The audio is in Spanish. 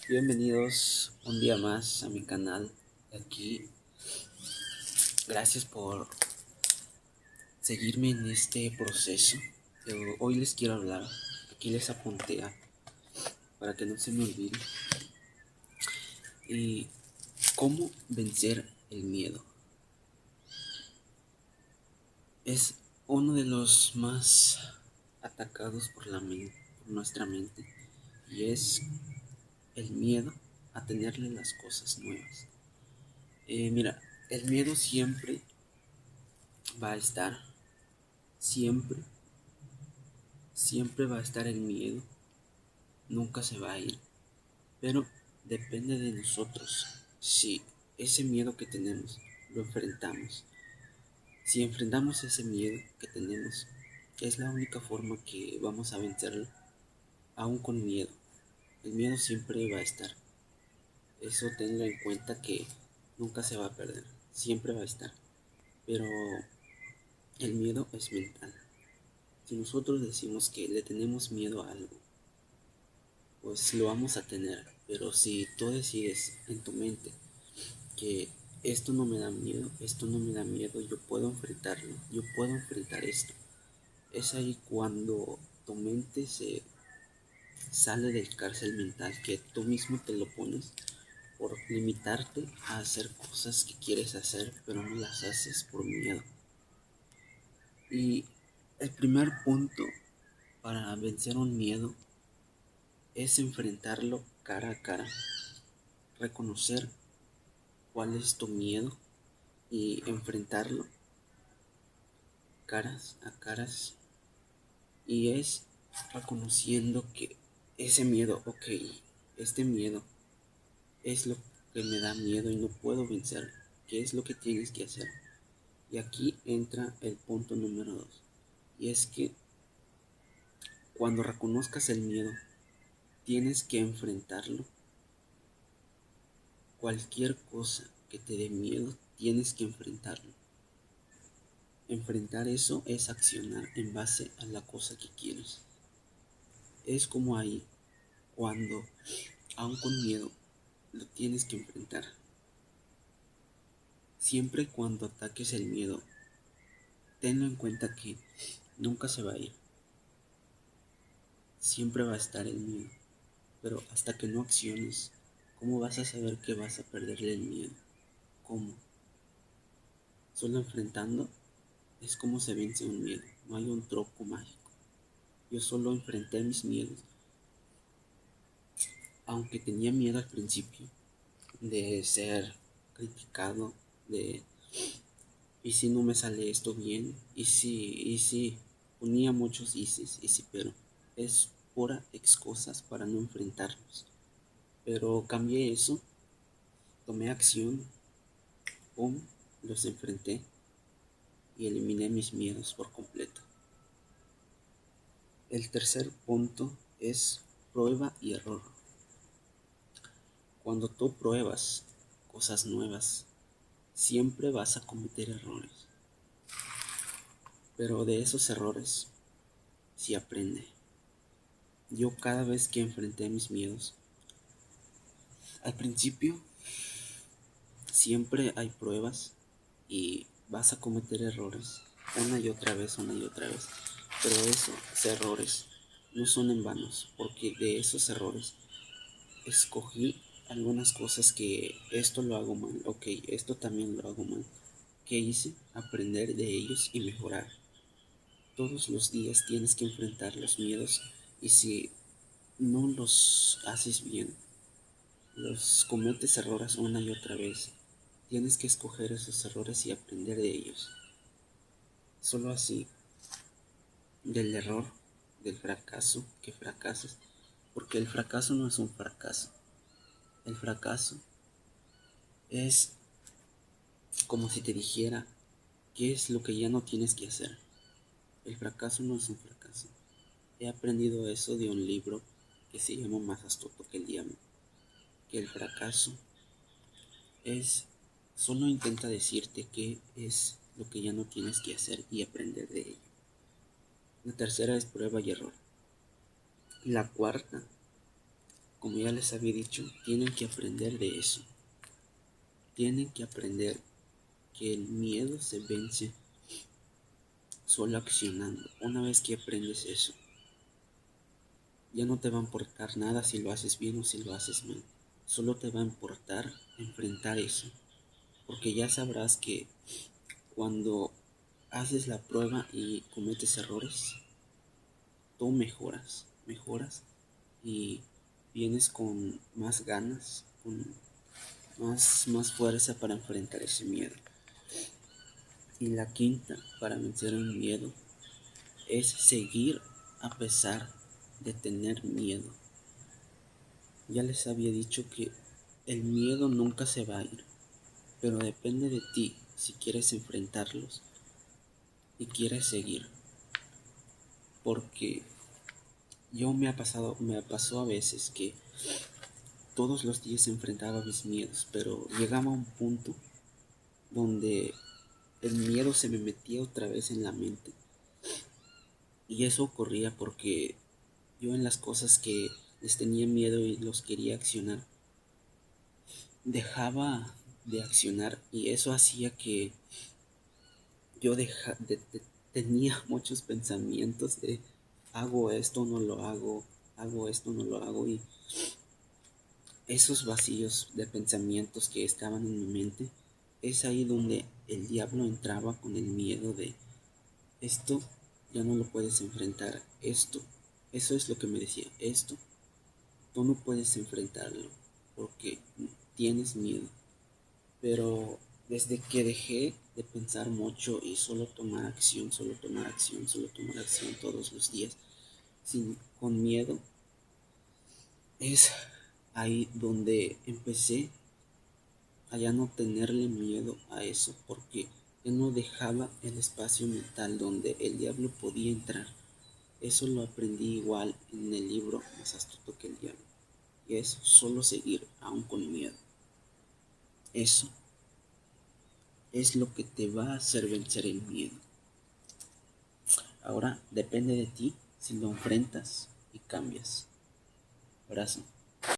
Bienvenidos un día más a mi canal. Aquí, gracias por seguirme en este proceso. Hoy les quiero hablar, aquí les apunté para que no se me olvide, y cómo vencer el miedo. Es uno de los más atacados por por nuestra mente, y es el miedo a tenerle las cosas nuevas. Mira, el miedo siempre va a estar, siempre Siempre va a estar el miedo, nunca se va a ir, pero depende de nosotros si ese miedo que tenemos lo enfrentamos. Si enfrentamos ese miedo que tenemos, es la única forma que vamos a vencerlo, aún con miedo. El miedo siempre va a estar. Eso tenlo en cuenta, que nunca se va a perder, siempre va a estar. Pero el miedo es mental. Si nosotros decimos que le tenemos miedo a algo, pues lo vamos a tener. Pero si tú decides en tu mente que esto no me da miedo, esto no me da miedo, yo puedo enfrentarlo, yo puedo enfrentar esto, es ahí cuando tu mente se sale del cárcel mental que tú mismo te lo pones por limitarte a hacer cosas que quieres hacer, pero no las haces por miedo. Y el primer punto para vencer un miedo es enfrentarlo cara a cara, reconocer cuál es tu miedo y enfrentarlo caras a caras. Y es reconociendo que ese miedo, ok, este miedo es lo que me da miedo y no puedo vencer. ¿Qué es lo que tienes que hacer? Y aquí entra el punto número 2. Y es que cuando reconozcas el miedo, tienes que enfrentarlo. Cualquier cosa que te dé miedo, tienes que enfrentarlo. Enfrentar eso es accionar en base a la cosa que quieres. Es como ahí, cuando, aun con miedo, lo tienes que enfrentar. Siempre y cuando ataques el miedo, tenlo en cuenta que nunca se va a ir. Siempre va a estar el miedo. Pero hasta que no acciones, ¿cómo vas a saber que vas a perderle el miedo? ¿Cómo? Solo enfrentando es como se vence un miedo. No hay un truco mágico. Yo solo enfrenté mis miedos. Aunque tenía miedo al principio de ser criticado, de ¿y si no me sale esto bien? ¿Y si ponía muchos y si, pero es pura excusas para no enfrentarlos. Pero cambié eso, tomé acción, pum, los enfrenté y eliminé mis miedos por completo. El tercer punto es prueba y error. Cuando tú pruebas cosas nuevas, siempre vas a cometer errores. Pero de esos errores sí aprende. Yo cada vez que enfrenté mis miedos, al principio siempre hay pruebas y vas a cometer errores una y otra vez, una y otra vez. Pero esos errores no son en vanos, porque de esos errores escogí algunas cosas que esto lo hago mal, ok, esto también lo hago mal. ¿Qué hice? Aprender de ellos y mejorar. Todos los días tienes que enfrentar los miedos, y si no los haces bien, los cometes errores una y otra vez, tienes que escoger esos errores y aprender de ellos. Solo así, del error, del fracaso, que fracasas, porque el fracaso no es un fracaso. El fracaso es como si te dijera qué es lo que ya no tienes que hacer. El fracaso no es un fracaso. He aprendido eso de un libro que se llama Más astuto que el diablo, que el fracaso es solo intenta decirte qué es lo que ya no tienes que hacer y aprender de ello. La tercera es prueba y error. La cuarta como ya les había dicho, tienen que aprender de eso. Tienen que aprender que el miedo se vence solo accionando. Una vez que aprendes eso, ya no te va a importar nada si lo haces bien o si lo haces mal. Solo te va a importar enfrentar eso. Porque ya sabrás que cuando haces la prueba y cometes errores, tú mejoras y vienes con más ganas, con más fuerza para enfrentar ese miedo. Y la quinta, para vencer el miedo, es seguir a pesar de tener miedo. Ya les había dicho que el miedo nunca se va a ir, pero depende de ti si quieres enfrentarlos y quieres seguir. Porque me pasó a veces que todos los días enfrentaba mis miedos, pero llegaba a un punto donde el miedo se me metía otra vez en la mente. Y eso ocurría porque yo en las cosas que les tenía miedo y los quería accionar, dejaba de accionar y eso hacía que yo tenía muchos pensamientos de hago esto, no lo hago esto, no lo hago y esos vacíos de pensamientos que estaban en mi mente, es ahí donde el diablo entraba con el miedo de esto ya no lo puedes enfrentar, eso es lo que me decía, esto tú no puedes enfrentarlo porque tienes miedo. Pero desde que dejé de pensar mucho y solo tomar acción, solo tomar acción, solo tomar acción todos los días, con miedo, es ahí donde empecé a ya no tenerle miedo a eso, porque ya no dejaba el espacio mental donde el diablo podía entrar. Eso lo aprendí igual en el libro Más astuto que el diablo. Y es solo seguir aún con miedo. Eso es lo que te va a hacer vencer el miedo. Ahora depende de ti si lo enfrentas y cambias. Abrazo.